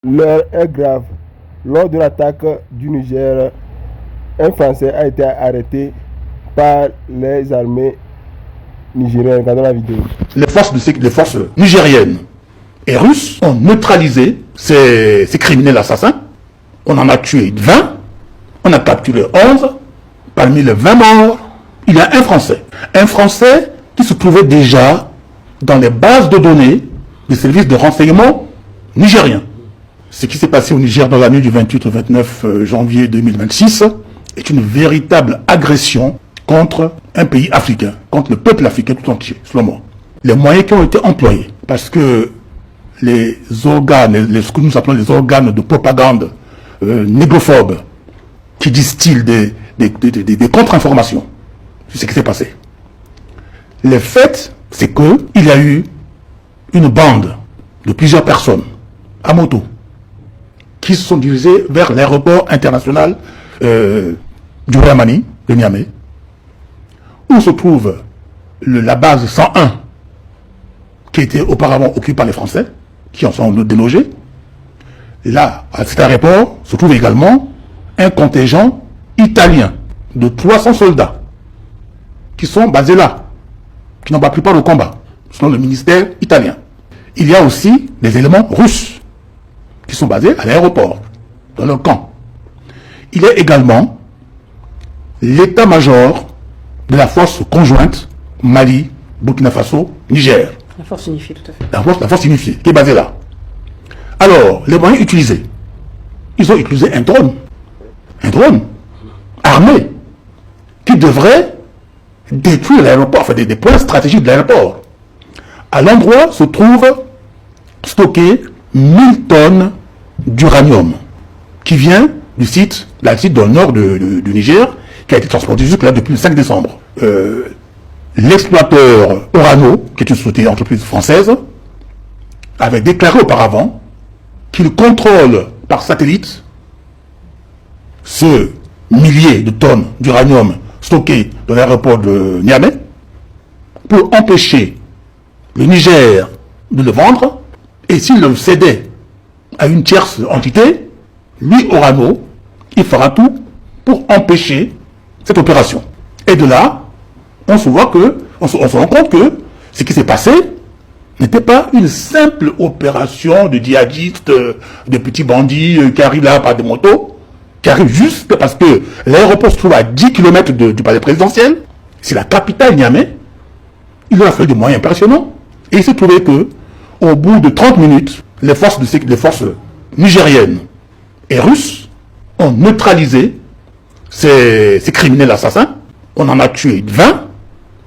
L'heure est grave. Lors de l'attaque du Niger, un Français a été arrêté par les armées nigériennes. Regardons la vidéo. Les forces nigériennes et russes ont neutralisé ces criminels assassins. On en a tué 20, on a capturé 11. Parmi les 20 morts, il y a un Français qui se trouvait déjà dans les bases de données des services de renseignement nigériens. Ce qui s'est passé au Niger dans la nuit du 28 au 29 janvier 2026 est une véritable agression contre un pays africain, contre le peuple africain tout entier, selon moi. Les moyens qui ont été employés, parce que les organes, ce que nous appelons les organes de propagande négrophobes, qui distillent des contre-informations sur ce qui s'est passé. Le fait, c'est qu'il y a eu une bande de plusieurs personnes à moto qui se sont dirigées vers l'aéroport international du Ramani, de Niamey, où se trouve la base 101 qui était auparavant occupée par les Français, qui en sont délogés. Là, à cet aéroport, se trouve également un contingent italien de 300 soldats qui sont basés là, qui n'ont pas pris part au combat, selon le ministère italien. Il y a aussi des éléments russes qui sont basés à l'aéroport, dans leur camp. Il y a également l'état-major de la force conjointe Mali, Burkina Faso, Niger. La force unifiée, tout à fait. La force unifiée, qui est basée là. Alors, les moyens utilisés. Ils ont utilisé un drone armé, qui devrait détruire l'aéroport, enfin des points stratégiques de l'aéroport. À l'endroit se trouve stocké 1000 tonnes d'uranium, qui vient du site dans le nord du Niger, qui a été transporté jusque là depuis le 5 décembre. L'exploiteur Orano, qui est une société entreprise française, avait déclaré auparavant qu'il contrôle par satellite ce millier de tonnes d'uranium stocké dans l'aéroport de Niamey pour empêcher le Niger de le vendre, et s'il le cédait à une tierce entité, lui, Orano, il fera tout pour empêcher cette opération. Et de là, on se rend compte que ce qui s'est passé n'était pas une simple opération de djihadistes, de petits bandits qui arrivent là par des motos, qui arrivent juste parce que l'aéroport se trouve à 10 km du palais présidentiel. C'est la capitale Niamey. Il leur a fallu des moyens impressionnants. Et il s'est trouvé que, au bout de 30 minutes, les forces nigériennes et russes ont neutralisé ces criminels assassins. On en a tué 20,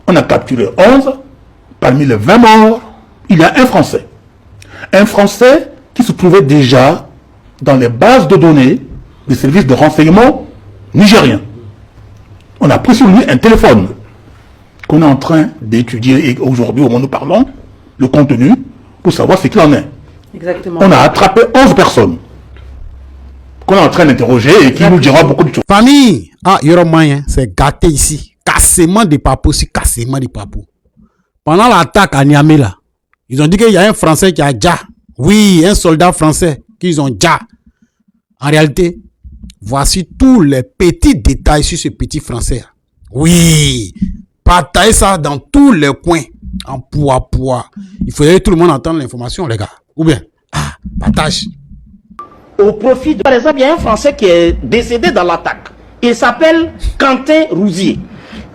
on a capturé 11. Parmi les 20 morts, il y a un Français qui se trouvait déjà dans les bases de données des services de renseignement nigériens. On a pris sur lui un téléphone qu'on est en train d'étudier, et aujourd'hui, au moment où nous parlons, le contenu, pour savoir ce qu'il en est. Exactement. On a attrapé 11 personnes qu'on est en train d'interroger et qui nous dira beaucoup de choses. Famille, il y aura moyen, c'est gâté ici. Cassement des papous, c'est cassement des papous. Pendant l'attaque à Niamey, là, ils ont dit qu'il y a un Français qui a déjà. Oui, un soldat français qu'ils ont déjà. En réalité, voici tous les petits détails sur ce petit Français. Oui, partagez ça dans tous les coins. En poids. Il faudrait que tout le monde entende l'information, les gars. Ou bien, partage. Au profit de... Par exemple, il y a un Français qui est décédé dans l'attaque. Il s'appelle Quentin Rouzier.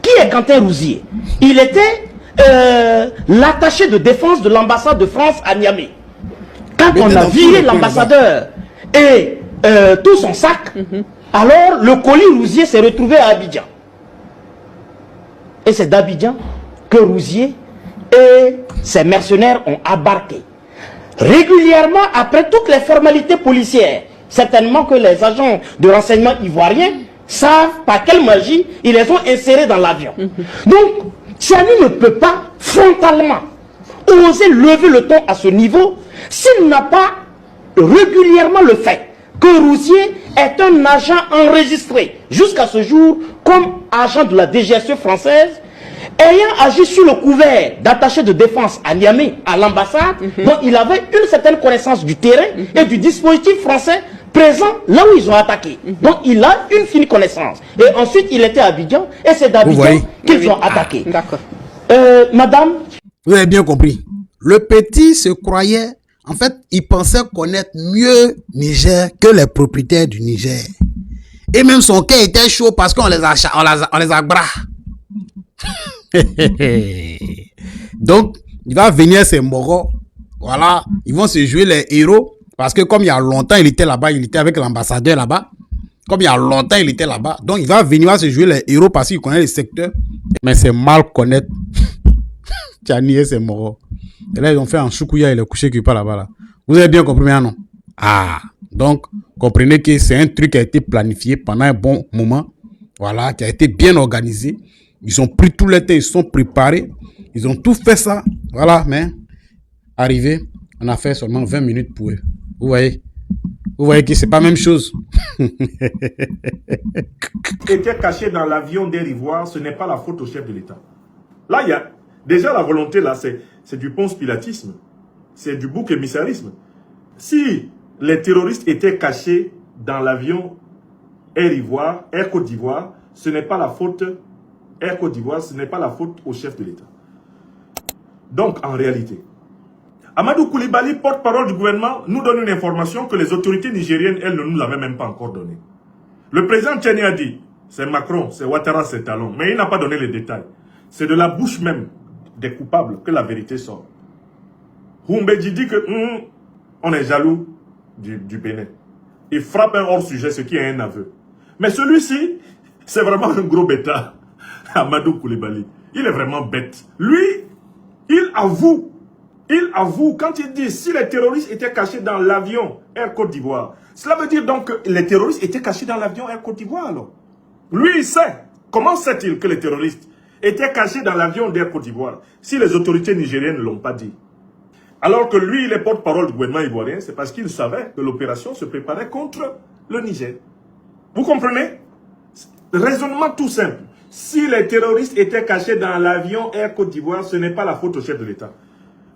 Qui est Quentin Rouzier? Il était l'attaché de défense de l'ambassade de France à Niamey. Quand on a viré l'ambassadeur et tout son sac, alors le colis Rouzier s'est retrouvé à Abidjan. Et c'est d'Abidjan que Rouzier et ses mercenaires ont embarqué. Régulièrement, après toutes les formalités policières, certainement que les agents de renseignement ivoiriens savent par quelle magie ils les ont insérés dans l'avion. Donc, Tiani ne peut pas frontalement oser lever le ton à ce niveau s'il n'a pas régulièrement le fait que Rouzier est un agent enregistré jusqu'à ce jour comme agent de la DGSE française ayant agi sous le couvert d'attaché de défense à Niamey, à l'ambassade, donc il avait une certaine connaissance du terrain et du dispositif français présent là où ils ont attaqué. Donc il a une fine connaissance. Et ensuite il était à Abidjan et c'est d'Abidjan qu'ils ont attaqué. D'accord. Madame, vous avez bien compris. Le petit se croyait, en fait, il pensait connaître mieux Niger que les propriétaires du Niger. Et même son cœur était chaud parce qu'on les a bras. Donc, il va venir ces Moros. Voilà, ils vont se jouer les héros. Parce que comme il y a longtemps, il était là-bas, il était avec l'ambassadeur là-bas. Comme il y a longtemps, il était là-bas. Donc, il va venir se jouer les héros parce qu'il connaît les secteurs. Mais c'est mal connaître. Tchani et ses Moros. Et là, ils ont fait un choukouya, il est couché qui part là-bas. Là. Vous avez bien compris maintenant? Ah, donc, comprenez que c'est un truc qui a été planifié pendant un bon moment. Voilà, qui a été bien organisé. Ils ont pris tout le temps, ils sont préparés. Ils ont tout fait ça. Voilà, mais arrivé, on a fait seulement 20 minutes pour eux. Vous voyez que c'est pas la même chose. Était caché dans l'avion d'Air Ivoire, ce n'est pas la faute au chef de l'État. Là, il y a déjà la volonté, là, c'est du ponce-pilatisme. C'est du bouc émissarisme. Si les terroristes étaient cachés dans l'avion Air Côte d'Ivoire, ce n'est pas la faute Air Côte d'Ivoire, ce n'est pas la faute au chef de l'État. Donc, en réalité, Amadou Koulibaly, porte-parole du gouvernement, nous donne une information que les autorités nigériennes, elles, ne nous l'avaient même pas encore donnée. Le président Tchani a dit, c'est Macron, c'est Ouattara, c'est Talon, mais il n'a pas donné les détails. C'est de la bouche même des coupables que la vérité sort. Humbedji dit que on est jaloux du Bénin. Il frappe un hors-sujet, ce qui est un aveu. Mais celui-ci, c'est vraiment un gros bêta. Amadou Koulibaly. Il est vraiment bête. Lui, il avoue quand il dit si les terroristes étaient cachés dans l'avion Air Côte d'Ivoire, cela veut dire donc que les terroristes étaient cachés dans l'avion Air Côte d'Ivoire alors. Lui, il sait. Comment sait-il que les terroristes étaient cachés dans l'avion d'Air Côte d'Ivoire si les autorités nigériennes ne l'ont pas dit? Alors que lui, il est porte-parole du gouvernement ivoirien, c'est parce qu'il savait que l'opération se préparait contre le Niger. Vous comprenez? Raisonnement tout simple. Si les terroristes étaient cachés dans l'avion Air Côte d'Ivoire, ce n'est pas la faute au chef de l'État.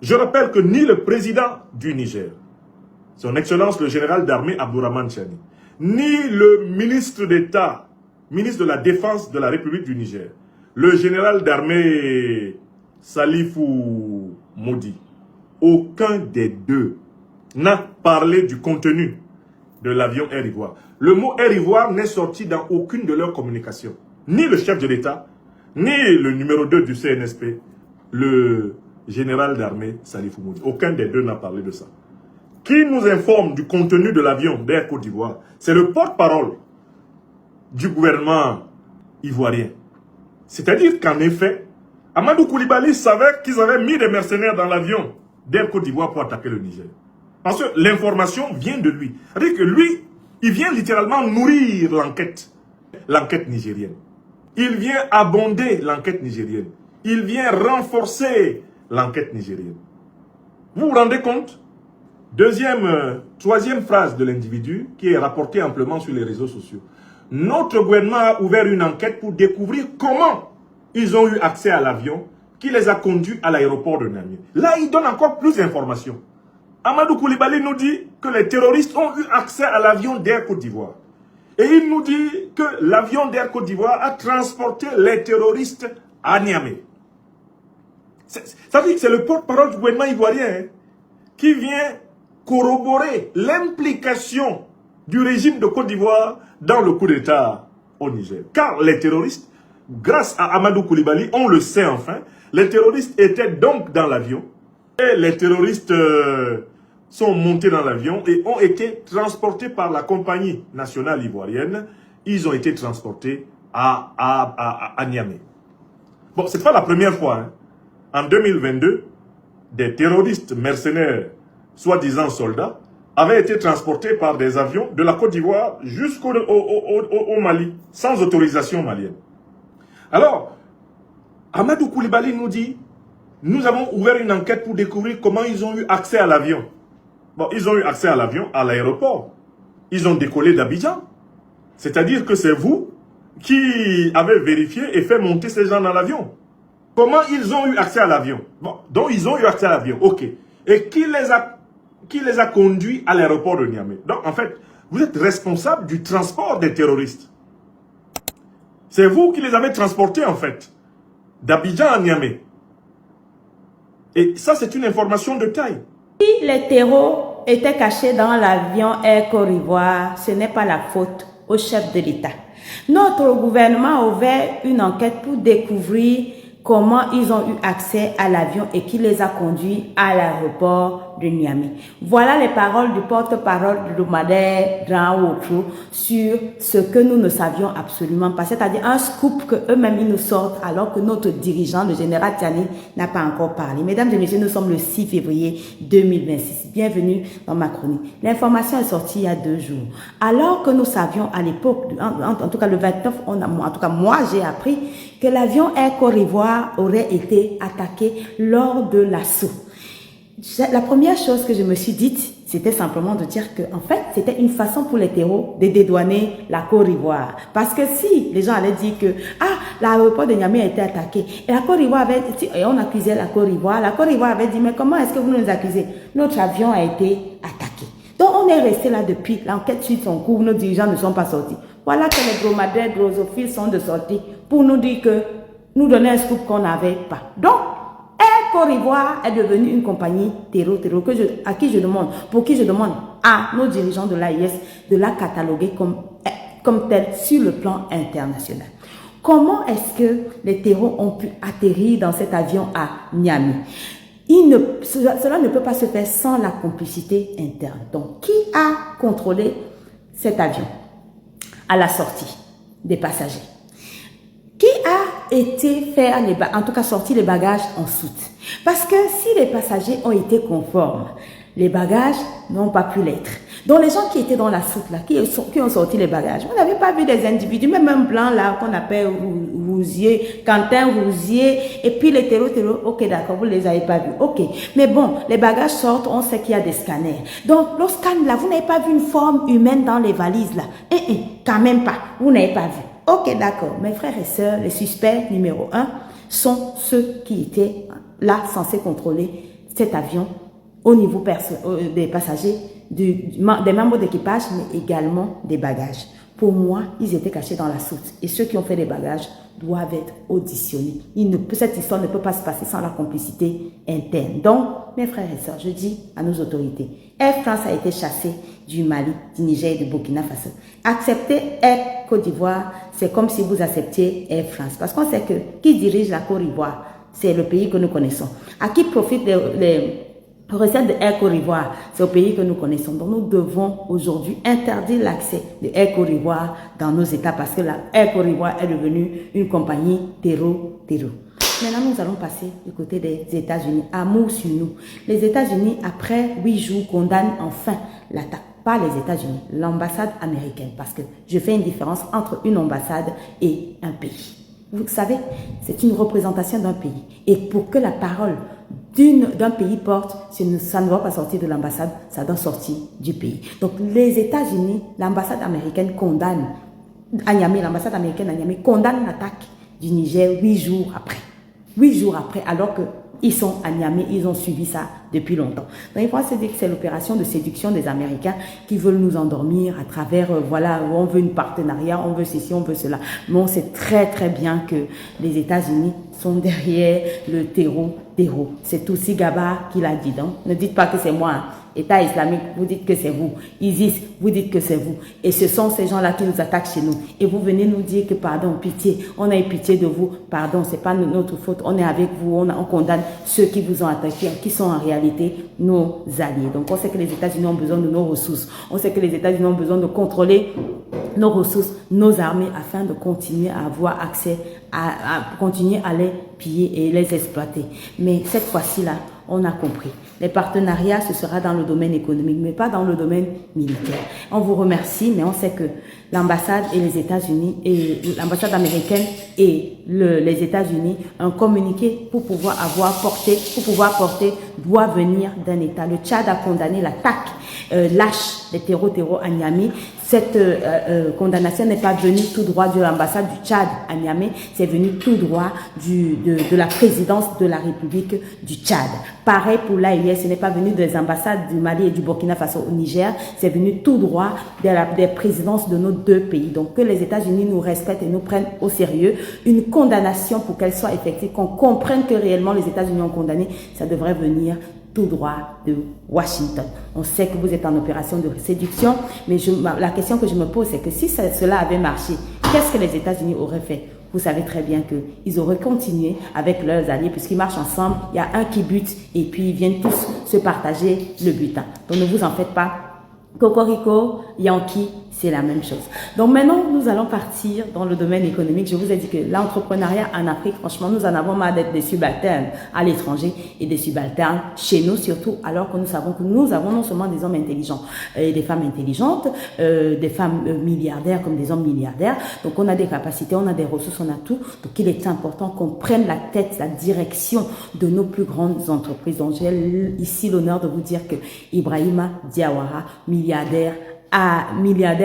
Je rappelle que ni le président du Niger, son excellence le général d'armée Abdourahmane Tchani, ni le ministre d'État, ministre de la Défense de la République du Niger, le général d'armée Salifou Modi, aucun des deux n'a parlé du contenu de l'avion Air Ivoire. Le mot Air Ivoire n'est sorti dans aucune de leurs communications. Ni le chef de l'État, ni le numéro 2 du CNSP, le général d'armée Salifou Modi. Aucun des deux n'a parlé de ça. Qui nous informe du contenu de l'avion d'Air Côte d'Ivoire? C'est le porte-parole du gouvernement ivoirien. C'est-à-dire qu'en effet, Amadou Koulibaly savait qu'ils avaient mis des mercenaires dans l'avion d'Air Côte d'Ivoire pour attaquer le Niger. Parce que l'information vient de lui. C'est-à-dire que lui, il vient littéralement nourrir l'enquête nigérienne. Il vient abonder l'enquête nigérienne. Il vient renforcer l'enquête nigérienne. Vous vous rendez compte? Troisième phrase de l'individu qui est rapportée amplement sur les réseaux sociaux. Notre gouvernement a ouvert une enquête pour découvrir comment ils ont eu accès à l'avion qui les a conduits à l'aéroport de Niamey. Là, il donne encore plus d'informations. Amadou Koulibaly nous dit que les terroristes ont eu accès à l'avion d'Air Côte d'Ivoire. Et il nous dit que l'avion d'Air Côte d'Ivoire a transporté les terroristes à Niamey. Ça veut dire que c'est le porte-parole du gouvernement ivoirien qui vient corroborer l'implication du régime de Côte d'Ivoire dans le coup d'État au Niger. Car les terroristes, grâce à Amadou Koulibaly, on le sait enfin, les terroristes étaient donc dans l'avion et les terroristes sont montés dans l'avion et ont été transportés par la compagnie nationale ivoirienne. Ils ont été transportés à Niamey. Bon, c'est pas la première fois. En 2022, des terroristes mercenaires, soi-disant soldats, avaient été transportés par des avions de la Côte d'Ivoire jusqu'au Mali, sans autorisation malienne. Alors, Amadou Koulibaly nous dit, nous avons ouvert une enquête pour découvrir comment ils ont eu accès à l'avion. Bon, ils ont eu accès à l'avion à l'aéroport. Ils ont décollé d'Abidjan. C'est-à-dire que c'est vous qui avez vérifié et fait monter ces gens dans l'avion. Comment ils ont eu accès à l'avion? Bon, donc ils ont eu accès à l'avion, ok. Et qui les a conduits à l'aéroport de Niamey? Donc en fait, vous êtes responsable du transport des terroristes. C'est vous qui les avez transportés en fait, d'Abidjan à Niamey. Et ça, c'est une information de taille. Si les terreaux étaient cachés dans l'avion Air Côte d'Ivoire, ce n'est pas la faute au chef de l'État. Notre gouvernement a ouvert une enquête pour découvrir comment ils ont eu accès à l'avion et qui les a conduits à l'aéroport de Niamey. Voilà les paroles du porte-parole de Madère Dran-Ouattara sur ce que nous ne savions absolument pas, c'est-à-dire un scoop que eux-mêmes ils nous sortent alors que notre dirigeant, le général Tiani, n'a pas encore parlé. Mesdames et messieurs, nous sommes le 6 février 2026. Bienvenue dans ma chronique. L'information est sortie il y a 2 jours. Alors que nous savions à l'époque, en tout cas le 29, en tout cas moi j'ai appris que l'avion Air Côte d'Ivoire aurait été attaqué lors de l'assaut. La première chose que je me suis dite, c'était simplement de dire que, en fait, c'était une façon pour les terreaux de dédouaner la Côte d'Ivoire. Parce que si les gens allaient dire que, l'aéroport de Niamey a été attaqué, et la Côte d'Ivoire avait, et on accusait la Côte d'Ivoire avait dit, mais comment est-ce que vous nous accusez? Notre avion a été attaqué. Donc, on est resté là depuis, l'enquête suit son cours, nos dirigeants ne sont pas sortis. Voilà que les dromadaires drosophiles sont de sortie pour nous dire que, nous donner un scoop qu'on n'avait pas. Donc, Air Côte d'Ivoire est devenue une compagnie terreau à qui je demande, pour qui je demande à nos dirigeants de l'AIS de la cataloguer comme telle sur le plan international. Comment est-ce que les terreaux ont pu atterrir dans cet avion à Niamey? Cela ne peut pas se faire sans la complicité interne. Donc, qui a contrôlé cet avion à la sortie des passagers? Qui a été faire, en tout cas sorti les bagages en soute? Parce que si les passagers ont été conformes, les bagages n'ont pas pu l'être. Donc les gens qui étaient dans la soute là, qui ont sorti les bagages, vous n'avez pas vu des individus, même un blanc là qu'on appelle Rousier, Quentin Rousier, et puis les terreaux, ok d'accord, vous ne les avez pas vus, ok. Mais bon, les bagages sortent, on sait qu'il y a des scanners. Donc le scan là, vous n'avez pas vu une forme humaine dans les valises là? Quand même pas, vous n'avez pas vu. Ok, d'accord. Mes frères et sœurs, les suspects numéro 1 sont ceux qui étaient là censés contrôler cet avion au niveau des passagers, des membres d'équipage, mais également des bagages. Pour moi, ils étaient cachés dans la soute. Et ceux qui ont fait les bagages doivent être auditionnés. Cette histoire ne peut pas se passer sans la complicité interne. Donc, mes frères et sœurs, je dis à nos autorités, Air France a été chassée du Mali, du Niger et du Burkina Faso. Accepter Air Côte d'Ivoire, c'est comme si vous acceptiez Air France. Parce qu'on sait que qui dirige la Côte d'Ivoire, c'est le pays que nous connaissons. À qui profitent les recettes de Air Côte d'Ivoire, c'est au pays que nous connaissons. Donc nous devons aujourd'hui interdire l'accès de Air Côte d'Ivoire dans nos États parce que la Air Côte d'Ivoire est devenue une compagnie terreau. Maintenant, nous allons passer du côté des États-Unis. Amour sur nous. Les États-Unis, après 8 jours, condamnent enfin l'attaque. Pas les États-Unis, l'ambassade américaine. Parce que je fais une différence entre une ambassade et un pays. Vous savez, c'est une représentation d'un pays. Et pour que la parole d'un pays porte, ça ne doit pas sortir de l'ambassade, ça doit sortir du pays. Donc les États-Unis, l'ambassade américaine condamne à Niamey, l'ambassade américaine à Niamey condamne l'attaque du Niger 8 jours après. 8 jours après, alors qu'ils sont à Niamey, ils ont suivi ça depuis longtemps. Donc il faut se dire que c'est l'opération de séduction des Américains qui veulent nous endormir à travers, voilà, on veut une partenariat, on veut ceci, on veut cela. Mais on sait très très bien que les États-Unis sont derrière le terreau. C'est aussi Gaba qui l'a dit. Donc ne dites pas que c'est moi. Hein. État islamique, vous dites que c'est vous. ISIS, vous dites que c'est vous. Et ce sont ces gens-là qui nous attaquent chez nous. Et vous venez nous dire que pardon, pitié, on a eu pitié de vous. Pardon, c'est pas notre faute. On est avec vous, on condamne ceux qui vous ont attaqué, qui sont en réalité nos alliés. Donc on sait que les États-Unis ont besoin de nos ressources. On sait que les États-Unis ont besoin de contrôler nos ressources, nos armées, afin de continuer à avoir accès, à continuer à les piller et les exploiter. Mais cette fois-ci-là, on a compris. Les partenariats, ce sera dans le domaine économique, mais pas dans le domaine militaire. On vous remercie, mais on sait que l'ambassade et les États-Unis et l'ambassade américaine et les États-Unis un communiqué pour pouvoir porter doit venir d'un État. Le Tchad a condamné l'attaque lâche des terreaux à Niamey. Cette condamnation n'est pas venue tout droit de l'ambassade du Tchad à Niamey, c'est venu tout droit de la présidence de la République du Tchad. Pareil pour l'AES, ce n'est pas venu des ambassades du Mali et du Burkina Faso au Niger, c'est venu tout droit des présidences de nos deux pays. Donc que les États-Unis nous respectent et nous prennent au sérieux. Une condamnation, pour qu'elle soit effective, qu'on comprenne que réellement les États-Unis ont condamné, ça devrait venir tout droit de Washington. On sait que vous êtes en opération de séduction, mais la question que je me pose, c'est que si cela avait marché, qu'est-ce que les États-Unis auraient fait? Vous savez très bien qu'ils auraient continué avec leurs alliés, puisqu'ils marchent ensemble, il y a un qui bute, et puis ils viennent tous se partager le butin. Donc ne vous en faites pas. Cocorico, Yankee, c'est la même chose. Donc maintenant, nous allons partir dans le domaine économique. Je vous ai dit que l'entrepreneuriat en Afrique, franchement, nous en avons marre d'être des subalternes à l'étranger et des subalternes chez nous surtout, alors que nous savons que nous avons non seulement des hommes intelligents et des femmes intelligentes, des femmes milliardaires comme des hommes milliardaires. Donc on a des capacités, on a des ressources, on a tout. Donc il est important qu'on prenne la tête, la direction de nos plus grandes entreprises. Donc j'ai ici l'honneur de vous dire que Ibrahima Diawara, milliardaire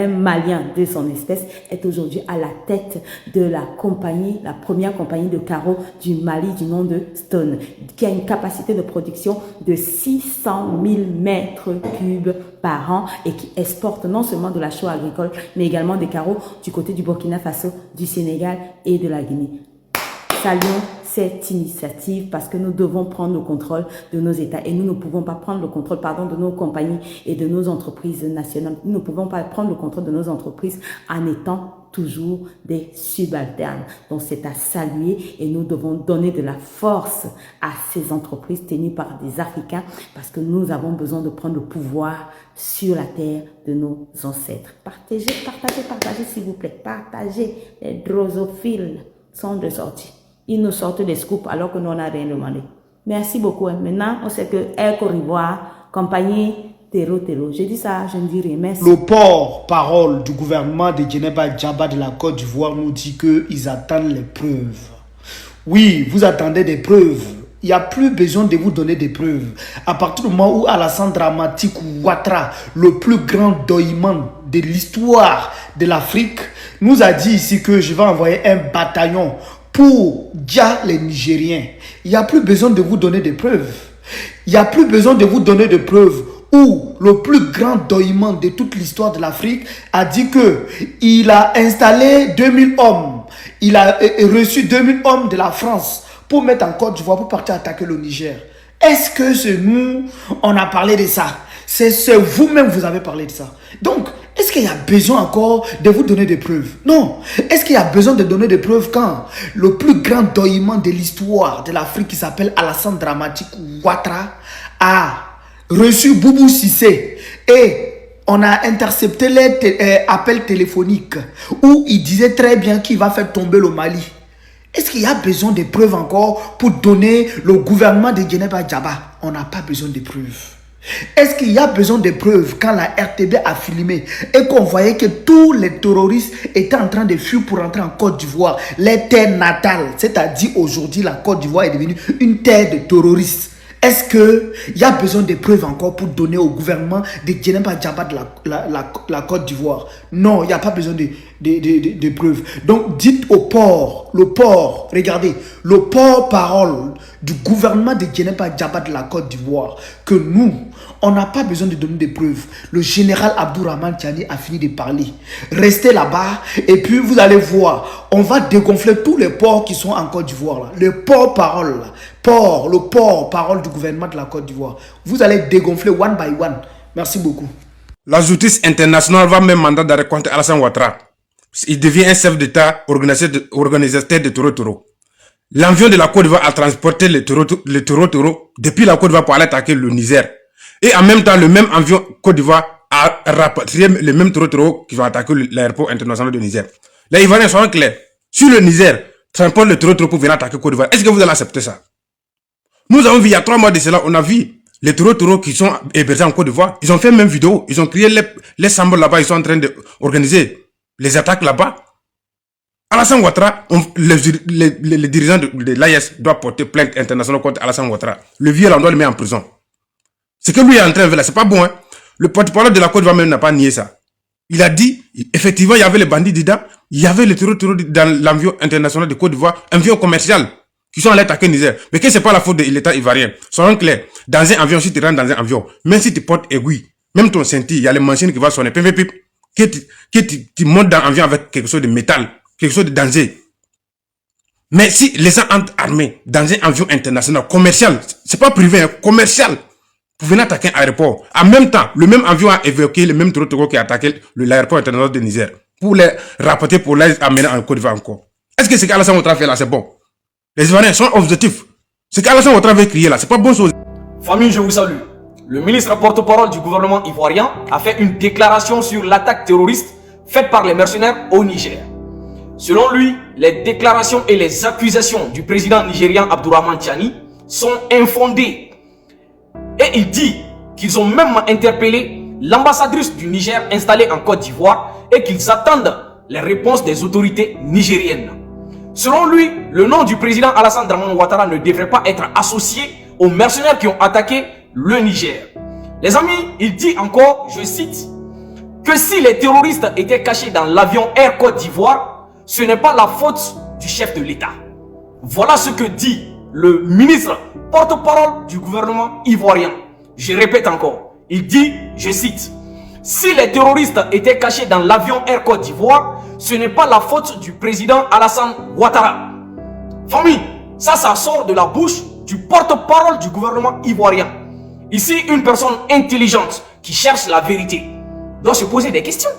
malien de son espèce, est aujourd'hui à la tête de la première compagnie de carreaux du Mali du nom de Stone, qui a une capacité de production de 600 000 mètres cubes par an et qui exporte non seulement de la chaux agricole, mais également des carreaux du côté du Burkina Faso, du Sénégal et de la Guinée. Saluons cette initiative parce que nous devons prendre le contrôle de nos États et nous ne pouvons pas prendre le contrôle de nos compagnies et de nos entreprises nationales. Nous ne pouvons pas prendre le contrôle de nos entreprises en étant toujours des subalternes. Donc c'est à saluer et nous devons donner de la force à ces entreprises tenues par des Africains parce que nous avons besoin de prendre le pouvoir sur la terre de nos ancêtres. Partagez s'il vous plaît. Partagez. Les drosophiles sont de sortie. Ils nous sortent des scoops alors que nous n'avons rien demandé. Merci beaucoup. Maintenant, on sait que Air Côte d'Ivoire, compagnie Terreau. Je dis ça, je ne dis rien. Merci. Le porte-parole du gouvernement de Djeneba Djaba de la Côte d'Ivoire nous dit qu'ils attendent les preuves. Oui, vous attendez des preuves. Il n'y a plus besoin de vous donner des preuves. À partir du moment où Alassane Dramane Ouattara, le plus grand doïman de l'histoire de l'Afrique, nous a dit ici que je vais envoyer un bataillon pour dire les Nigériens. Il n'y a plus besoin de vous donner des preuves. Il n'y a plus besoin de vous donner des preuves où le plus grand doïman de toute l'histoire de l'Afrique a dit que il a installé 2000 hommes. Il a reçu 2000 hommes de la France pour mettre en Côte d'Ivoire pour partir attaquer le Niger. Est-ce que c'est nous, on a parlé de ça? C'est vous-même, vous avez parlé de ça. Donc, est-ce qu'il y a besoin encore de vous donner des preuves? Non. Est-ce qu'il y a besoin de donner des preuves quand le plus grand doïman de l'histoire de l'Afrique qui s'appelle Alassane Dramane Ouattara a reçu Boubou Cissé et on a intercepté les appels téléphoniques où il disait très bien qu'il va faire tomber le Mali? Est-ce qu'il y a besoin de preuves encore pour donner le gouvernement de Djeneba Djaba? On n'a pas besoin de preuves. Est-ce qu'il y a besoin de preuves quand la RTB a filmé et qu'on voyait que tous les terroristes étaient en train de fuir pour entrer en Côte d'Ivoire, les terres natales, c'est-à-dire aujourd'hui la Côte d'Ivoire est devenue une terre de terroristes? Est-ce qu'il y a besoin de preuves encore pour donner au gouvernement de Djeneba Djaba de la Côte d'Ivoire? Non, il n'y a pas besoin de preuves. Donc dites au port, regardez, le porte-parole du gouvernement de Djeneba Djaba de la Côte d'Ivoire, que nous, on n'a pas besoin de donner des preuves. Le général Abdourahmane Tiani a fini de parler. Restez là-bas et puis vous allez voir, on va dégonfler tous les ports qui sont en Côte d'Ivoire. Le porte-parole, le porte-parole du gouvernement de la Côte d'Ivoire. Vous allez dégonfler one by one. Merci beaucoup. La justice internationale va même mandat d'arrêt contre Alassane Ouattara. Il devient un chef d'État organisateur de Toro. L'avion de la Côte d'Ivoire a transporté les Toro depuis la Côte d'Ivoire pour aller attaquer le Niger. Et en même temps, le même avion Côte d'Ivoire a rapatrié les mêmes Toro qui vont attaquer l'aéroport international de Niger. Les Ivoiriens sont clairs. Si le Niger transporte le Toro pour venir attaquer Côte d'Ivoire, est-ce que vous allez accepter ça? Nous avons vu il y a 3 mois de cela, on a vu les Toro qui sont hébergés en Côte d'Ivoire. Ils ont fait même vidéo. Ils ont créé les symboles là-bas. Ils sont en train d'organiser les attaques là-bas. Alassane Ouattara, les dirigeants de l'AES doivent porter plainte internationale contre Alassane Ouattara. Le vieux, on doit le mettre en prison. Ce que lui est en train de faire là, c'est pas bon. Hein? Le porte-parole de la Côte d'Ivoire même n'a pas nié ça. Il a dit, effectivement, il y avait les bandits d'Ida, il y avait les terroristes dans l'avion international de Côte d'Ivoire, un avion commercial, qui sont allés attaquer Niger. Mais que c'est pas la faute de l'État ivoirien. Soyons clairs. Dans un avion, si tu rentres dans un avion, même si tu portes aiguille, même ton ceinture, il y a les machines qui vont sonner, que tu montes dans un avion avec quelque chose de métal, quelque chose de danger. Mais si les gens entrent armés dans un avion international, commercial, c'est pas privé, hein, commercial, pour venir attaquer un aéroport. En même temps, le même avion a évoqué le même terroriste qui a attaqué l'aéroport international de Niger. Pour les rapporter, pour les amener en Côte d'Ivoire encore. Est-ce que ce qu'Alassane Ouattara fait là, c'est bon? Les Ivoiriens sont objectifs. Ce qu'Alassane Ouattara veut crier là, c'est pas bonne chose. Famille, je vous salue. Le ministre porte-parole du gouvernement ivoirien a fait une déclaration sur l'attaque terroriste faite par les mercenaires au Niger. Selon lui, les déclarations et les accusations du président nigérian Abdourahmane Tiani sont infondées. Et il dit qu'ils ont même interpellé l'ambassadrice du Niger installée en Côte d'Ivoire et qu'ils attendent les réponses des autorités nigériennes. Selon lui, le nom du président Alassane Ouattara ne devrait pas être associé aux mercenaires qui ont attaqué le Niger. Les amis, il dit encore, je cite, que si les terroristes étaient cachés dans l'avion Air Côte d'Ivoire, ce n'est pas la faute du chef de l'État. Voilà ce que dit le ministre porte-parole du gouvernement ivoirien. Je répète encore, il dit, je cite, si les terroristes étaient cachés dans l'avion Air Côte d'Ivoire, ce n'est pas la faute du président Alassane Ouattara. Famille, ça sort de la bouche du porte-parole du gouvernement ivoirien. Ici, une personne intelligente qui cherche la vérité doit se poser des questions.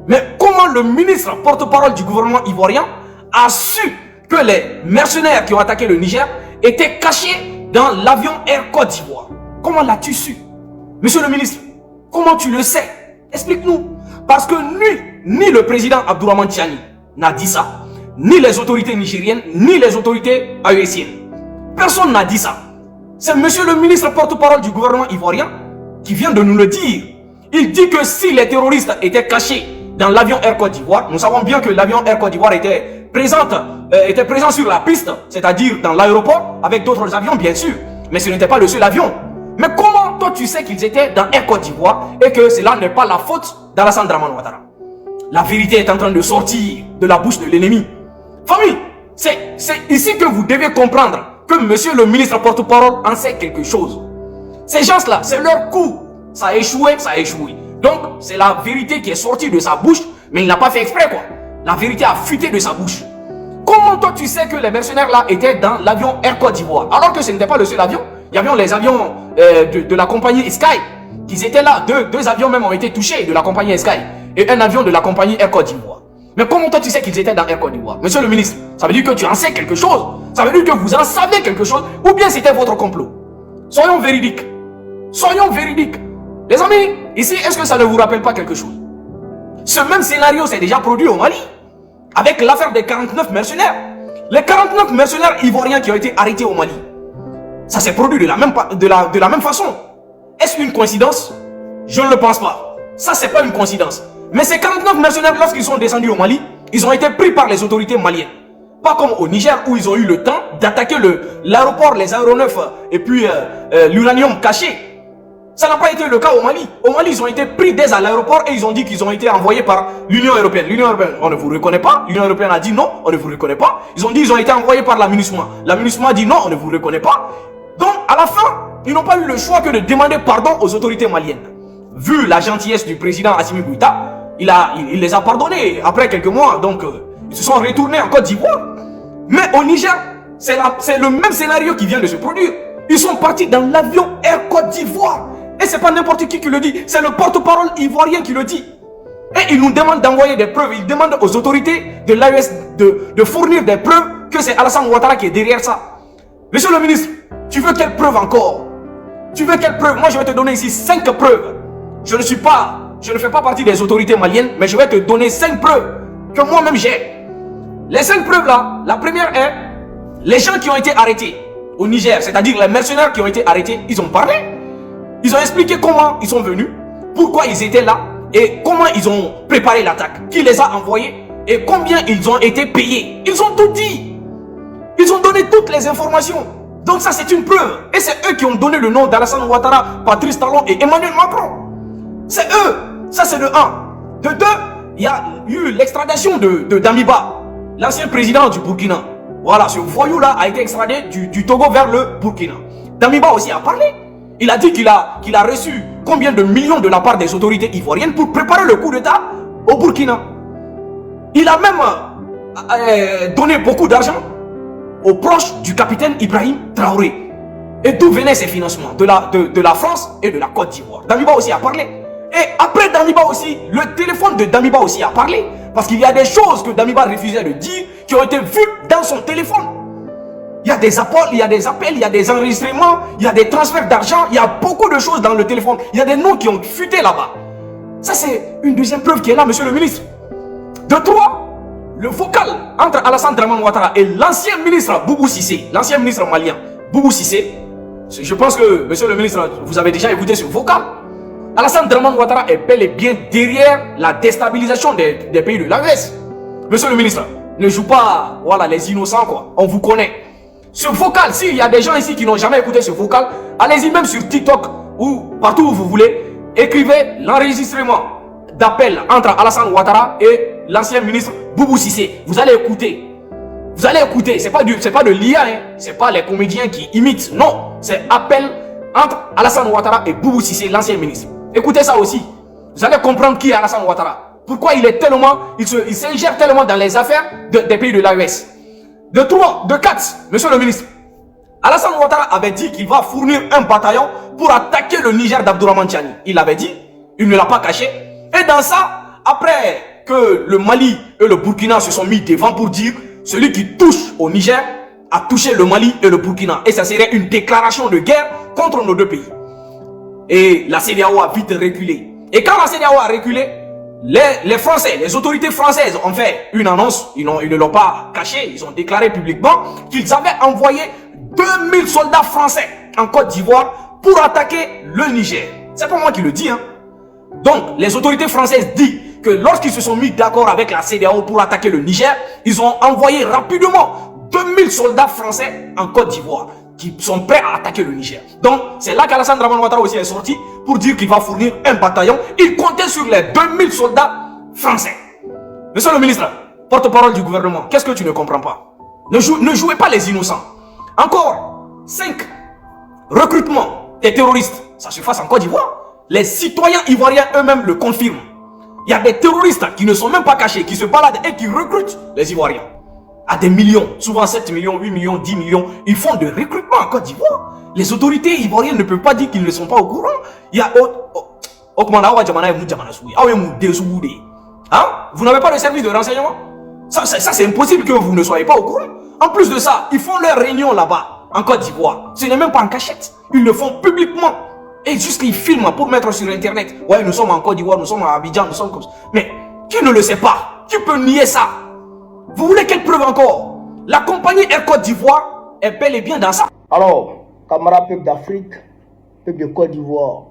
Mais comment le ministre porte-parole du gouvernement ivoirien a su que les mercenaires qui ont attaqué le Niger étaient cachés dans l'avion Air Côte d'Ivoire? Comment l'as-tu su? Monsieur le ministre, comment tu le sais? Explique-nous. Parce que ni le président Abdourahmane Tiani n'a dit ça, ni les autorités nigériennes, ni les autorités haïtiennes. Personne n'a dit ça. C'est monsieur le ministre porte-parole du gouvernement ivoirien qui vient de nous le dire. Il dit que si les terroristes étaient cachés dans l'avion Air Côte d'Ivoire, nous savons bien que l'avion Air Côte d'Ivoire était présent sur la piste, c'est-à-dire dans l'aéroport, avec d'autres avions bien sûr. Mais ce n'était pas le seul avion. Mais comment toi tu sais qu'ils étaient dans Air Côte d'Ivoire et que cela n'est pas la faute d'Alassane Ouattara? La vérité est en train de sortir de la bouche de l'ennemi. Famille, c'est ici que vous devez comprendre que monsieur le ministre porte-parole en sait quelque chose. Ces gens-là, c'est leur coup. Ça a échoué, ça a échoué. Donc, c'est la vérité qui est sortie de sa bouche, mais il n'a pas fait exprès quoi. La vérité a fuité de sa bouche. Comment toi tu sais que les mercenaires là étaient dans l'avion Air Côte d'Ivoire alors que ce n'était pas le seul avion? Il y avait les avions de la compagnie Sky qui étaient là. Deux avions même ont été touchés de la compagnie Sky et un avion de la compagnie Air Côte d'Ivoire. Mais comment toi tu sais qu'ils étaient dans Air Côte d'Ivoire? Monsieur le ministre, ça veut dire que tu en sais quelque chose. Ça veut dire que vous en savez quelque chose ou bien c'était votre complot. Soyons véridiques. Soyons véridiques. Les amis, ici, est-ce que ça ne vous rappelle pas quelque chose? Ce même scénario s'est déjà produit au Mali avec l'affaire des 49 mercenaires. Les 49 mercenaires ivoiriens qui ont été arrêtés au Mali. Ça s'est produit de la même façon. Est-ce une coïncidence? Je ne le pense pas. Ça, c'est pas une coïncidence. Mais ces 49 mercenaires, lorsqu'ils sont descendus au Mali, ils ont été pris par les autorités maliennes. Pas comme au Niger où ils ont eu le temps d'attaquer l'aéroport, les aéronefs et puis l'uranium caché. Ça n'a pas été le cas au Mali. Au Mali, ils ont été pris dès à l'aéroport et ils ont dit qu'ils ont été envoyés par l'Union européenne. L'Union européenne, on ne vous reconnaît pas. L'Union européenne a dit non, on ne vous reconnaît pas. Ils ont dit qu'ils ont été envoyés par la MINUSMA. La MINUSMA a dit non, on ne vous reconnaît pas. Donc, à la fin, ils n'ont pas eu le choix que de demander pardon aux autorités maliennes. Vu la gentillesse du président Assimi Goïta, il les a pardonnés après quelques mois. Donc, ils se sont retournés en Côte d'Ivoire. Mais au Niger, c'est le même scénario qui vient de se produire. Ils sont partis dans l'avion Air Côte d'Ivoire. Et c'est pas n'importe qui le dit, c'est le porte-parole ivoirien qui le dit. Et il nous demande d'envoyer des preuves, il demande aux autorités de l'AES de fournir des preuves que c'est Alassane Ouattara qui est derrière ça. Monsieur le ministre, tu veux quelle preuve encore? Tu veux quelle preuve? Moi je vais te donner ici 5 preuves. Je ne fais pas partie des autorités maliennes, mais je vais te donner 5 preuves que moi-même j'ai. Les 5 preuves là, la première est, les gens qui ont été arrêtés au Niger, c'est-à-dire les mercenaires qui ont été arrêtés, ils ont parlé. Ils ont expliqué comment ils sont venus, pourquoi ils étaient là, et comment ils ont préparé l'attaque, qui les a envoyés et combien ils ont été payés. Ils ont tout dit. Ils ont donné toutes les informations. Donc ça c'est une preuve. Et c'est eux qui ont donné le nom d'Alassane Ouattara, Patrice Talon et Emmanuel Macron. C'est eux. Ça c'est de 1. De 2, il y a eu l'extradition de Damiba, l'ancien président du Burkina. Voilà, ce voyou-là a été extradé du Togo vers le Burkina. Damiba aussi a parlé. Il a dit qu'il a reçu combien de millions de la part des autorités ivoiriennes pour préparer le coup d'État au Burkina. Il a même donné beaucoup d'argent aux proches du capitaine Ibrahim Traoré. Et d'où venaient ces financements? De la France et de la Côte d'Ivoire. Damiba aussi a parlé. Et après Damiba aussi, le téléphone de Damiba aussi a parlé. Parce qu'il y a des choses que Damiba refusait de dire qui ont été vues dans son téléphone. Il y a des appels, il y a des appels, il y a des enregistrements, il y a des transferts d'argent, il y a beaucoup de choses dans le téléphone. Il y a des noms qui ont fuité là-bas. Ça c'est une deuxième preuve qui est là, monsieur le ministre. De 3, le vocal entre Alassane Dramane Ouattara et l'ancien ministre Boubou Cissé, l'ancien ministre malien Boubou Cissé. Je pense que, monsieur le ministre, vous avez déjà écouté ce vocal. Alassane Dramane Ouattara est bel et bien derrière la déstabilisation des pays de l'AES. Monsieur le ministre, ne joue pas voilà, les innocents, quoi. On vous connaît. Ce vocal, s'il y a des gens ici qui n'ont jamais écouté ce vocal, allez-y même sur TikTok ou partout où vous voulez, écrivez l'enregistrement d'appel entre Alassane Ouattara et l'ancien ministre Boubou Cissé. Vous allez écouter. Vous allez écouter. C'est pas de l'IA, hein. C'est pas les comédiens qui imitent. Non, c'est appel entre Alassane Ouattara et Boubou Cissé, l'ancien ministre. Écoutez ça aussi. Vous allez comprendre qui est Alassane Ouattara. Pourquoi il s'ingère tellement dans les affaires des pays de l'AES. De 3, de 4, monsieur le ministre, Alassane Ouattara avait dit qu'il va fournir un bataillon pour attaquer le Niger d'Abdourahmane Tiani. Il l'avait dit, il ne l'a pas caché. Et dans ça, après que le Mali et le Burkina se sont mis devant pour dire celui qui touche au Niger a touché le Mali et le Burkina. Et ça serait une déclaration de guerre contre nos deux pays. Et la CEDEAO a vite reculé. Et quand la CEDEAO a reculé, les Français, les autorités françaises ont fait une annonce, ils ne l'ont pas caché, ils ont déclaré publiquement qu'ils avaient envoyé 2000 soldats français en Côte d'Ivoire pour attaquer le Niger. C'est pas moi qui le dis, hein. Donc, les autorités françaises disent que lorsqu'ils se sont mis d'accord avec la CEDEAO pour attaquer le Niger, ils ont envoyé rapidement 2000 soldats français en Côte d'Ivoire qui sont prêts à attaquer le Niger. Donc, c'est là qu'Alassane Dramane Ouattara aussi est sorti pour dire qu'il va fournir un bataillon. Il comptait sur les 2000 soldats français. Monsieur le ministre, porte-parole du gouvernement, qu'est-ce que tu ne comprends pas? Ne jouez pas les innocents. Encore 5 recrutements des terroristes. Ça se passe en Côte d'Ivoire. Les citoyens ivoiriens eux-mêmes le confirment. Il y a des terroristes qui ne sont même pas cachés, qui se baladent et qui recrutent les Ivoiriens. À des millions, souvent 7 millions, 8 millions, 10 millions. Ils font de recrutement en Côte d'Ivoire. Les autorités ivoiriennes ne peuvent pas dire qu'ils ne sont pas au courant. Il y a... Vous n'avez pas de service de renseignement? Ça c'est impossible que vous ne soyez pas au courant. En plus de ça, ils font leur réunion là-bas, en Côte d'Ivoire. Ce n'est même pas en cachette. Ils le font publiquement. Et juste qu'ils filment pour mettre sur Internet. Ouais, nous sommes en Côte d'Ivoire, nous sommes à Abidjan, nous sommes comme ça. Mais qui ne le sait pas? Qui peut nier ça? Vous voulez quelle preuve encore? La compagnie Air Côte d'Ivoire est bel et bien dans ça. Alors, camarades peuple d'Afrique, peuple de Côte d'Ivoire,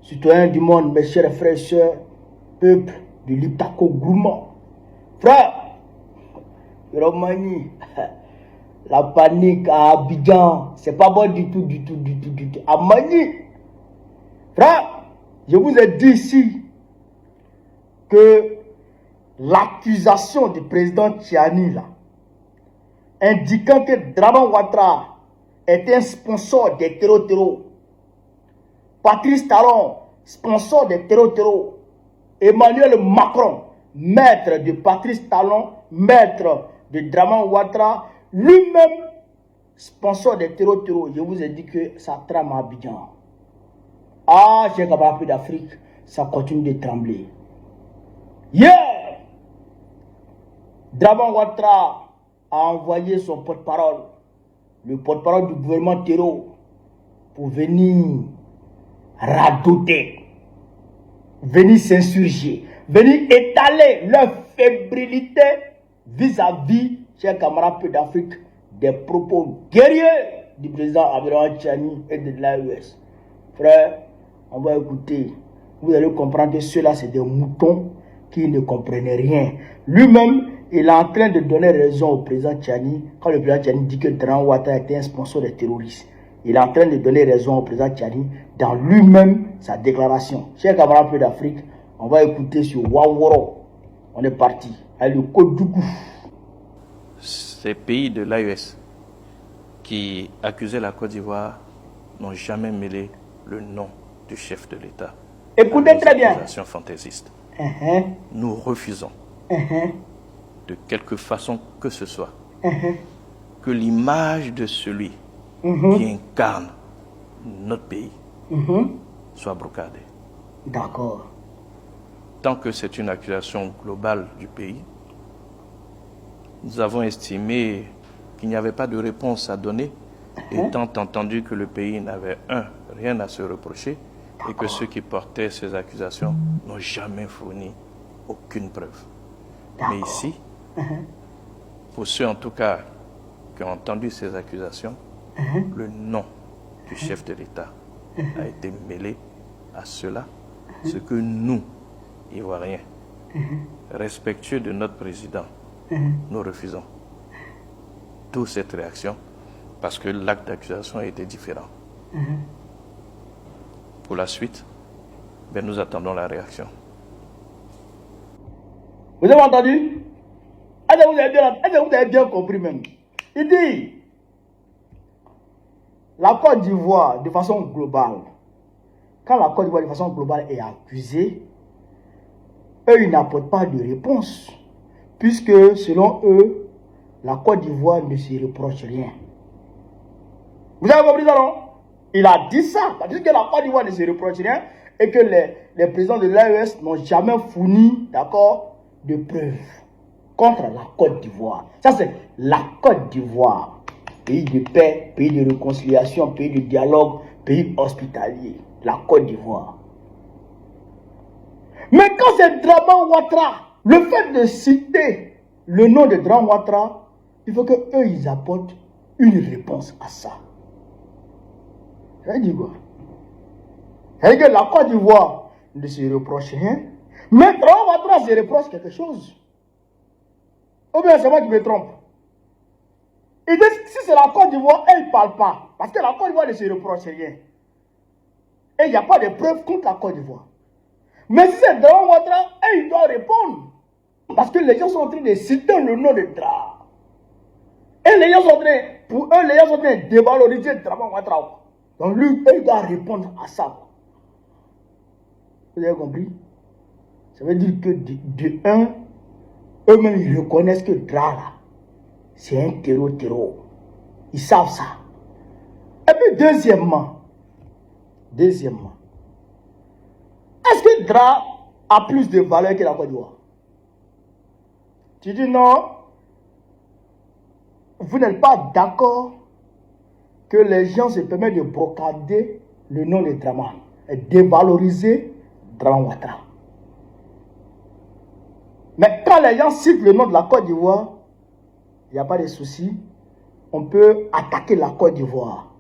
citoyens du monde, mes chers frères et sœurs, peuple de l'Iptako Gourmand. Frère, Romani, la panique à Abidjan, c'est pas bon du tout. À Mani, frère, je vous ai dit ici que l'accusation du président Tiani là, indiquant que Dramane Ouattara est un sponsor des terreaux, Patrice Talon, sponsor des terreaux, Emmanuel Macron, maître de Patrice Talon, maître de Dramane Ouattara, lui-même sponsor des terreaux, je vous ai dit que ça trame à Abidjan. Ah, j'ai camarades d'Afrique, ça continue de trembler. Yeah! Dramane Ouattara a envoyé son porte-parole, le porte-parole du gouvernement terreau, pour venir radoter, venir s'insurger, venir étaler leur fébrilité vis-à-vis, chers camarades d'Afrique, des propos guerriers du président Abdourahmane Tiani et de l'AES. Frère, on va écouter vous allez comprendre que ceux-là, c'est des moutons qui ne comprenaient rien. Lui-même, il est en train de donner raison au président Tchani quand le président Tchani dit que Dran Ouattara était un sponsor des terroristes. Il est en train de donner raison au président Tchani dans lui-même sa déclaration. Chers camarades peu d'Afrique, on va écouter sur Waworo. On est parti. Avec le code du coup. Ces pays de l'AES qui accusaient la Côte d'Ivoire n'ont jamais mêlé le nom du chef de l'État. Écoutez très bien. Accusations fantaisistes. Nous refusons, de quelque façon que ce soit, que l'image de celui qui incarne notre pays soit brocadée. D'accord. Tant que c'est une accusation globale du pays, nous avons estimé qu'il n'y avait pas de réponse à donner, étant entendu que le pays n'avait rien à se reprocher et que ceux qui portaient ces accusations n'ont jamais fourni aucune preuve. Mais ici, pour ceux en tout cas qui ont entendu ces accusations, le nom du chef de l'État a été mêlé à cela, ce que nous, Ivoiriens, respectueux de notre président, nous refusons. D'où cette réaction, parce que l'acte d'accusation a été différent. Pour la suite, nous attendons la réaction. Vous avez entendu? Est-ce que vous avez bien compris même? Il dit, la Côte d'Ivoire, de façon globale, quand la Côte d'Ivoire de façon globale est accusée, eux, ils n'apportent pas de réponse, puisque selon eux, la Côte d'Ivoire ne se reproche rien. Vous avez compris ça, non? Il a dit ça, parce que la Côte d'Ivoire ne se reproche rien et que les présidents de l'AES n'ont jamais fourni, d'accord, de preuves contre la Côte d'Ivoire. Ça, c'est la Côte d'Ivoire. Pays de paix, pays de réconciliation, pays de dialogue, pays hospitalier. La Côte d'Ivoire. Mais quand c'est Dramane Ouattara, le fait de citer le nom de Dramane Ouattara, il faut qu'eux, ils apportent une réponse à ça. Ça veut dire quoi? Ça veut dire que la Côte d'Ivoire ne se reproche rien, mais Dramane Ouattara se reproche quelque chose. Ou bien c'est moi qui me trompe. Il dit, si c'est la Côte d'Ivoire, elle ne parle pas. Parce que la Côte d'Ivoire ne se reproche rien. Et il n'y a pas de preuves contre la Côte d'Ivoire. Mais si c'est Dramane Ouattara, il doit répondre. Parce que les gens sont en train de citer le nom de Dra. Et les gens sont en train, pour eux, les gens sont en train de dévaloriser Dramane Ouattara. Donc lui, il doit répondre à ça. Vous avez compris? Ça veut dire que de un, eux-mêmes, ils reconnaissent que Dra, là, c'est un terreau. Ils savent ça. Et puis deuxièmement, est-ce que Dra a plus de valeur que la Côte d'Ivoire? Tu dis non, vous n'êtes pas d'accord que les gens se permettent de brocader le nom de Dramane et dévaloriser Dramane Ouattara. Mais quand les gens citent le nom de la Côte d'Ivoire, il n'y a pas de souci. On peut attaquer la Côte d'Ivoire.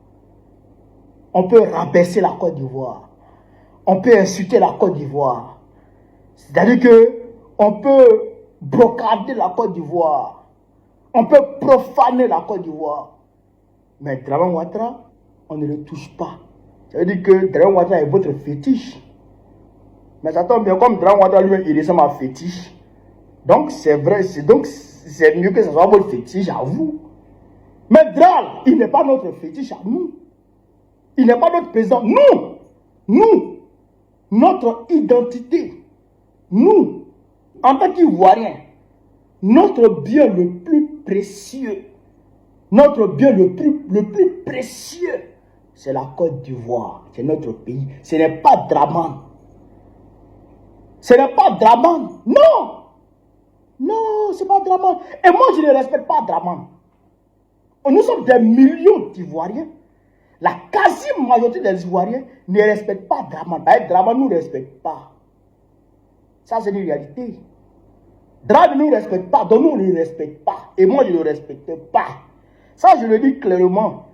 On peut rabaisser la Côte d'Ivoire. On peut insulter la Côte d'Ivoire. C'est-à-dire que on peut brocader la Côte d'Ivoire. On peut profaner la Côte d'Ivoire. Mais Dramane Ouattara, on ne le touche pas. Ça veut dire que Dramane Ouattara est votre fétiche. Mais ça tombe bien, comme Dramane Ouattara lui-même, il ressemble à fétiche. Donc c'est vrai, c'est mieux que ce soit votre fétiche à vous. Mais Dral, il n'est pas notre fétiche à nous. Il n'est pas notre président. Nous, notre identité, nous, en tant qu'Ivoiriens, notre bien le plus précieux, notre bien le plus précieux, c'est la Côte d'Ivoire. C'est notre pays. Ce n'est pas Dramane. Ce n'est pas Dramane. Non! Non, ce n'est pas Dramane. Et moi, je ne respecte pas Dramane. Nous sommes des millions d'Ivoiriens. La quasi-majorité des Ivoiriens ne respectent pas Dramane. Dramane ne nous respecte pas. Ça, c'est une réalité. Dramane ne nous respecte pas, donc nous, on ne le respecte pas. Et moi, je ne le respecte pas. Ça, je le dis clairement.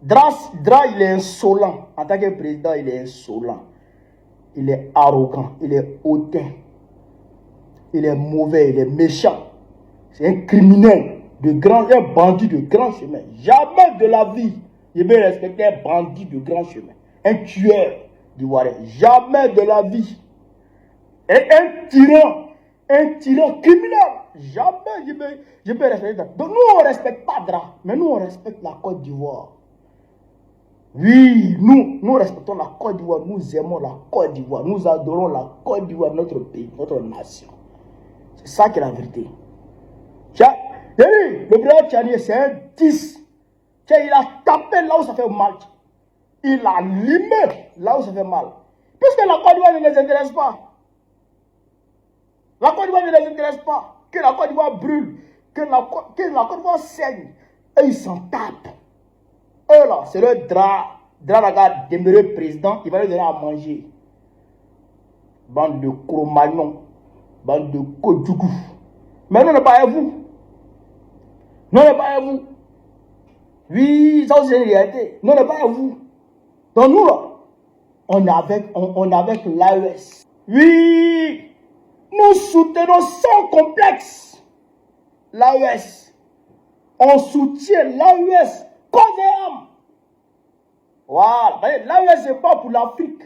Dra, il est insolent. En tant que président, il est insolent. il est arrogant, il est hautain, il est mauvais, il est méchant. C'est un criminel, un bandit de grand chemin. Jamais de la vie, je vais respecter un bandit de grand chemin. Un tueur d'Ivoirien. Jamais de la vie. Et un tyran criminel. Jamais je vais respecter ça. Donc nous, on ne respecte pas Dra, mais nous, on respecte la Côte d'Ivoire. Oui, nous respectons la Côte d'Ivoire, nous aimons la Côte d'Ivoire, nous adorons la Côte d'Ivoire, notre pays, notre nation. C'est ça qui est la vérité. Le président Tchani, c'est un 10. Il a tapé là où ça fait mal. Il a limé là où ça fait mal. Puisque la Côte d'Ivoire ne les intéresse pas. La Côte d'Ivoire ne les intéresse pas. Que la Côte d'Ivoire brûle, que la Côte d'Ivoire saigne. Et ils s'en tapent. Eux là, c'est le Dra Naga demeuré président, il va leur donner à manger. Bande de Cro-Magnon, bande de Kodjougou. Mais non, n'est pas à vous. Non, n'est pas à vous. Oui, ça c'est une réalité. Non, n'est pas à vous. Donc nous là, on est avec l'AES. Oui, nous soutenons sans complexe l'AES. On soutient l'AES. Voilà, l'AES c'est pas pour l'Afrique.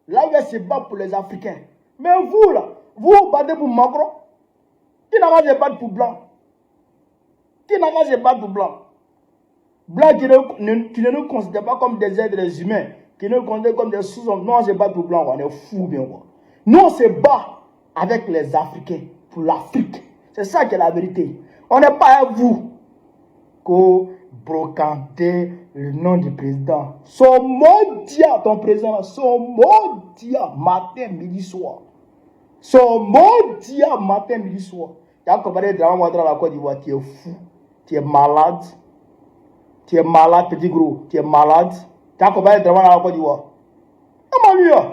L'AES c'est pas pour les Africains. Mais vous là, vous battez pour Macron. Qui n'a pas de battre pour Blanc? Qui n'a pas de battre pour Blanc? Blanc qui ne nous considère pas comme des êtres humains, qui nous considère comme des sous-hommes. Nous on se bat pour Blanc, on est fous bien quoi. Nous on se bat avec les Africains, pour l'Afrique. C'est ça qui est la vérité. On n'est pas à vous que brocanter le nom du président. Son mot dia, ton président, son mot dia, matin, midi, soir. Son mot dia, matin, midi, soir. Tu as comparé Dramane Ouattara à la Côte d'Ivoire, tu es fou, tu es malade. Tu es malade, petit gros, tu es malade. Tu as comparé Dramane à la Côte d'Ivoire. Demande-lui là.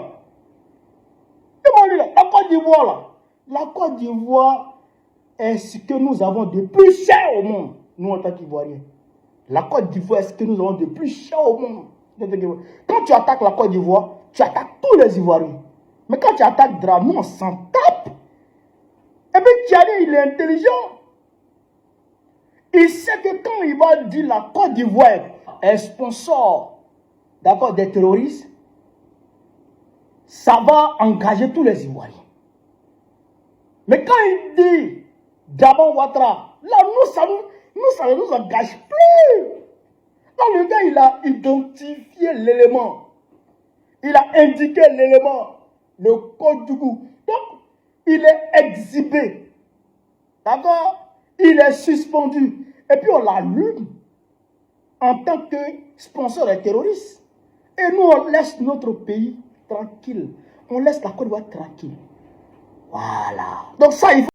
Demande-lui là. La Côte d'Ivoire là. La Côte d'Ivoire est ce que nous avons de plus cher au monde, nous en tant qu'Ivoiriens. La Côte d'Ivoire est ce que nous avons de plus cher au monde. Quand tu attaques la Côte d'Ivoire, tu attaques tous les Ivoiriens. Mais quand tu attaques Dramane, nous on s'en tape. Et puis Tchani, il est intelligent. Il sait que quand il va dire la Côte d'Ivoire est sponsor, d'accord, des terroristes, ça va engager tous les Ivoiriens. Mais quand il dit Dramane Ouattara, là, ça ne nous engage plus. Là, le gars, il a identifié l'élément. Il a indiqué l'élément. Le code du goût. Donc, il est exhibé. D'accord? Il est suspendu. Et puis, on l'allume en tant que sponsor des terroristes. Et nous, on laisse notre pays tranquille. On laisse la Côte d'Ivoire tranquille. Voilà. Donc, ça, il faut